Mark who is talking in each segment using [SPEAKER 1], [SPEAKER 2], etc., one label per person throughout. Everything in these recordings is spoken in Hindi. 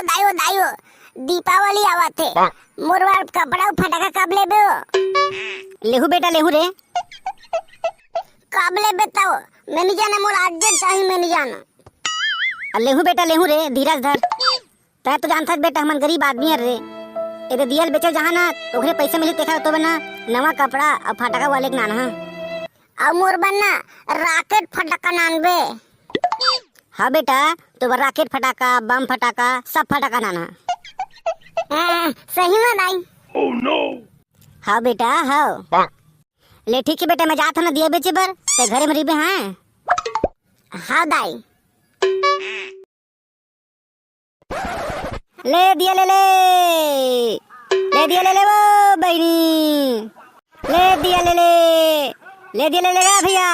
[SPEAKER 1] दाइयो दाइयो दीपावली आवत है। मोरवा कपड़ा फटाका कब लेबे हो?
[SPEAKER 2] लेहू बेटा लेहू रे।
[SPEAKER 1] कब लेबे तब? मैंने जाना मोर अर्जेंट चाहिए मैंने जाना।
[SPEAKER 2] लेहू बेटा लेहू रे, धीरज धर। तै तो जानता बेटा हमन गरीब आदमी है रे। एदे दियल बेचल जहाँ ना ओकरे पैसे मिली तेखा तो बना नवा कपड़ा और फटाका वाले के नाना।
[SPEAKER 1] और मोर बन्ना रॉकेट फटाका नानबे।
[SPEAKER 2] हाँ बेटा तो रॉकेट फटाका बम फटाका सब फटाका नाना।
[SPEAKER 1] सही में दाई?
[SPEAKER 3] Oh no!
[SPEAKER 2] हाँ बेटा हाँ। ले ठीक है बेटा, मैं जाता ना दिया बेचे बर ते घरे में रिबे।
[SPEAKER 1] हाँ दाई।
[SPEAKER 2] ले दिया ले वो बहनी। ले दिया ले गा भैया।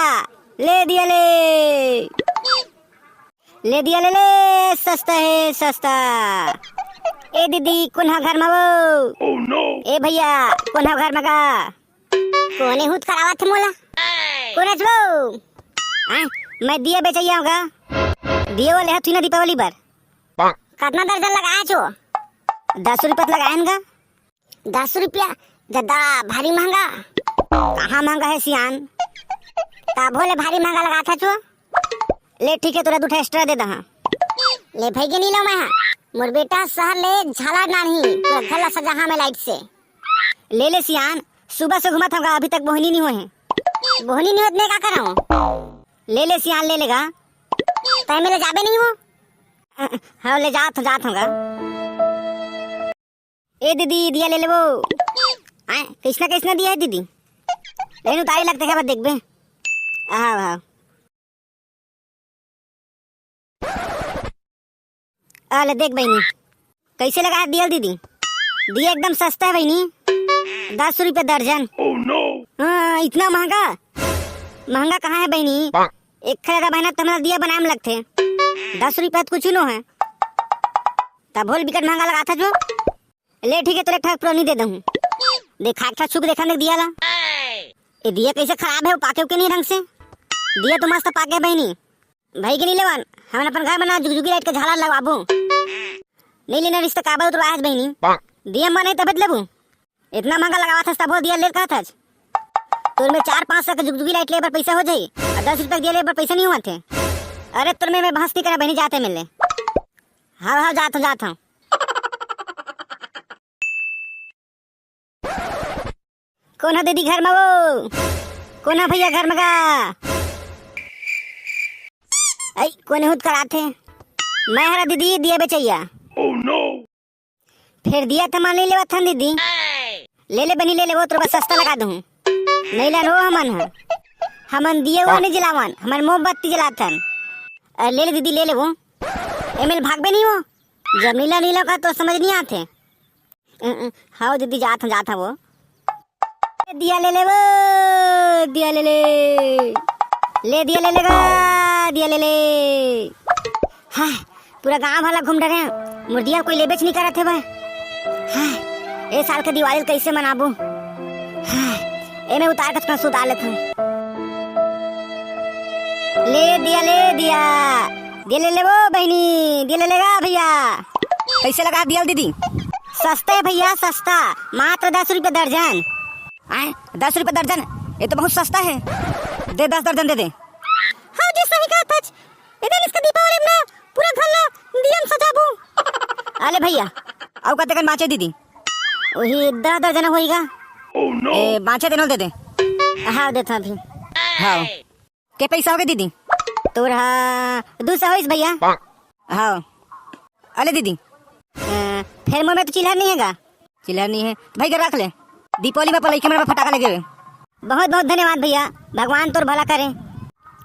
[SPEAKER 2] ले दिया ले सस्ता है सस्ता। ए दीदी कौन है घर में वो?
[SPEAKER 3] Oh no!
[SPEAKER 2] ए भैया कौन है घर में का?
[SPEAKER 1] कोने हुत करावत है मोला?
[SPEAKER 2] कौन है वो? मैं दिया बेचैया होगा। दिया वाले हाथ ना दीपावली पर।
[SPEAKER 1] कितना दर्जन लगाया छो?
[SPEAKER 2] 10 रुपये लगाएगा।
[SPEAKER 1] 10 रुपया ज्यादा भारी महंगा।
[SPEAKER 2] कहाँ महंगा है सियान?
[SPEAKER 1] भोले भारी महंगा लगा था छो।
[SPEAKER 2] ले ठीक है तोरा 2 एक्स्ट्रा दे दहा।
[SPEAKER 1] ले भाई के नहीं लो मैं। मोर बेटा शहर ले झाला नहीं पूरा गला सजा में लाइट से।
[SPEAKER 2] ले सियान, सुबह से घुमा था अभी तक बोहनी नहीं हुए हैं।
[SPEAKER 1] बोहनी नहीं होत मैं क्या कर रहा हूँ?
[SPEAKER 2] ले सियान ले लेगा।
[SPEAKER 1] तय मेरे जाबे नहीं हो?
[SPEAKER 2] हाँ ले जात होगा। ए दीदी दिया ले वो। किसने दिया है दीदी? लेकिन उतारी लगते है देख बे। हाँ ले देख बहनी कैसे लगा है दिया दीदी। दिया एकदम सस्ता है बहनी, 10 रुपये दर्जन।
[SPEAKER 3] Oh no!
[SPEAKER 2] हाँ इतना महंगा कहाँ है बहनी? एक खरीदा बहना तुम्हारा दिया बनाए में लगते 10 रुपये तो कुछ नो है। तब भोल बिकट महंगा लगा था जो। ले ठीक है तो एक पुरानी दे दूँ। देखा अच्छा छुक देखा देख दिया ला। ये दिया कैसे खराब है? वो पाके के नहीं ढंग से। दिया तो मस्त पाके बहनी। भाई के नहीं लेवन हम अपन घर बना जुगजुगी लाइट का झाला लगाबू। नहीं लेना रिश्ता काबा तो आज बहनी। दिया मन है तब लेबू। इतना महंगा लगावा था तब दिया ले कहा था। तो में 4-5 का जुगजुगी लाइट ले पैसा हो जाये और 10 रुपये दिया ले पैसा नहीं हुआ थे। अरे तुम मैं बहस नहीं करा बहनी जाते मिलने। हाँ जाता हूँ। कौन है दीदी घर में वो? कौन है भैया घर में का? कौन हुद कराते? मैं हरा दीदी दिया बेचैया।
[SPEAKER 3] Oh no!
[SPEAKER 2] फिर दिया था मान ले था दीदी। ले बनी ले वो तो बस सस्ता लगा दूँ। नहीं ला रो हमन दिए वो नहीं जलावन हमारे मोमबत्ती जलाथन। ले दीदी ले वो। एमएल भागबे नहीं हो जब नीला का तो समझ नहीं आते। हाँ दीदी जाता वो। दिया ले वो दिया ले दिया ले लेगा दिया ले। हाँ पूरा गांव वाला घूम रहे हैं। मुर्दिया कोई ले बेच नहीं कर रहे थे भाई। हाँ ए साल का दिवाली कैसे मनाबू? हाँ ए मैं उतार कर सुता लेता हूँ। ले दिया ले वो बहनी। दिया ले लेगा भैया। कैसे लगा दिया दीदी? सस्ता है भैया सस्ता, मात्र 10 रुपये दर्जन। 10 रुपये दर्जन ये तो बहुत सस्ता है। दे 10 दर्जन दे दे। हाँ जी सही कहा था। इधर इसका दीपावली में पूरा घर ला दियम सजाबू। अरे भैया आओ कहते कर बाँचे दीदी। वही 10 दर्जन होएगा।
[SPEAKER 3] Oh no!
[SPEAKER 2] बाँचे देनो दे दे। हाँ देता भी। हाँ के पैसा हो गए दीदी? तोरा 200 होइस भैया। हाँ अरे दीदी फिर मुँह में तो चिल्हर नहीं है। चिल्हर नहीं है भाई के रख ले। दीपावली में पलाई कैमरा में फटाका लगे हुए। बहुत धन्यवाद भैया, भगवान तोर भला करे।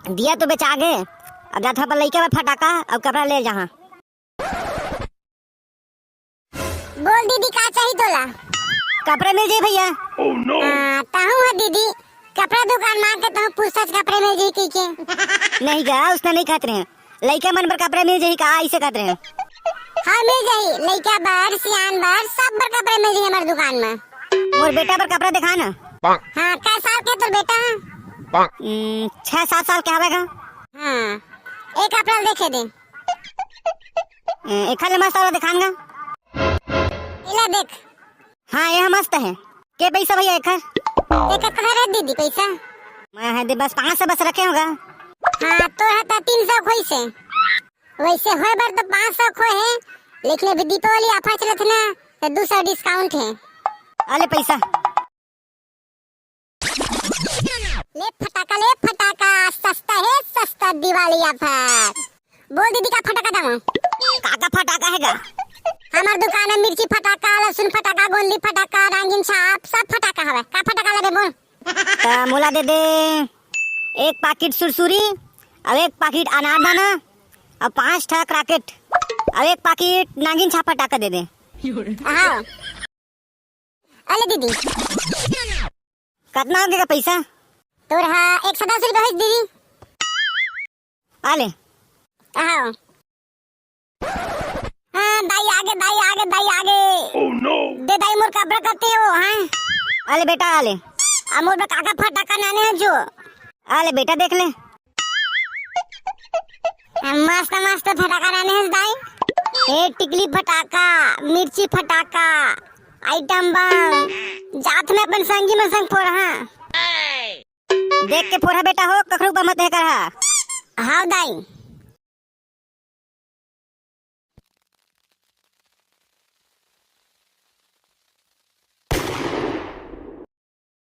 [SPEAKER 2] दिया तो बेचा गए अब जाता पर लइका में फटाका और कपड़ा ले जहाँ।
[SPEAKER 1] बोल दीदी का चाहिए तोला?
[SPEAKER 2] कपड़े मिल जाए भैया।
[SPEAKER 3] Oh no!
[SPEAKER 1] ताहू है दीदी कपड़ा दुकान मार के तो पूछताछ कपड़े मिल जाए के?
[SPEAKER 2] नहीं गा उसने नहीं खाते हैं। लइका मन पर कपड़े मिल जाए का ऐसे खाते हैं।
[SPEAKER 1] हाँ मिल जाए लइका बर सियान बर सब बर कपड़े मिल जाए हमारे दुकान में।
[SPEAKER 2] मोर बेटा पर कपड़ा दिखा ना।
[SPEAKER 1] हाँ कै साल के तो बेटा?
[SPEAKER 2] 6-7 साल के हवेगा।
[SPEAKER 1] हाँ एक कपड़ा देखे दे।
[SPEAKER 2] एक खाले मस्त वाला दिखानगा।
[SPEAKER 1] इला देख।
[SPEAKER 2] हाँ यह मस्त है। के पैसा भैया एक
[SPEAKER 1] कहाँ रह दीदी पैसा?
[SPEAKER 2] मैं है दे बस 500 बस रखे होगा।
[SPEAKER 1] हाँ तो है तो 300 खोई से वैसे हो बार तो 500 खो है, लेकिन अभी दीपावली ऑफर चलत ना तो 200 डिस्काउंट है।
[SPEAKER 2] अले पैसा
[SPEAKER 1] ले फटाका सस्ता है, सस्ता दिवाली ऑफर। बोल दीदी का फटाका दाम?
[SPEAKER 2] काका फटाका हैगा।
[SPEAKER 1] हमार दुकान में मिर्ची फटाका, लहसुन फटाका, गोंदी फटाका, रंगीन छाप सब फटाका हवे। का फटाका लेबे बोल?
[SPEAKER 2] तो मोला दे दे 1 पैकेट सुरसुरी और 1 पैकेट अनारदाना और 5 ठक रॉकेट और 1 पैकेट नागिन छाप फटाका दे दे।
[SPEAKER 1] हाँ अले दीदी
[SPEAKER 2] कितना हो गया पैसा?
[SPEAKER 1] तोर हाँ 110 रुपया है दीदी।
[SPEAKER 2] आले
[SPEAKER 1] हाँ हाँ दाई आगे
[SPEAKER 3] Oh no!
[SPEAKER 1] दे दाई मोर कब्र करते हो। हाँ
[SPEAKER 2] आले बेटा आले।
[SPEAKER 1] अमोर में काका फटाका नाने है जो।
[SPEAKER 2] आले बेटा देख ले।
[SPEAKER 1] मस्त मस्त फटाका नाने है दाई। एक टिकली फटाका, मिर्ची फटाका, आइटम बम जात में अपन संगी में संग फोड़। हाँ
[SPEAKER 2] देख के फोड़ा बेटा हो कखरू पर मत है कर।
[SPEAKER 1] हाँ दाई।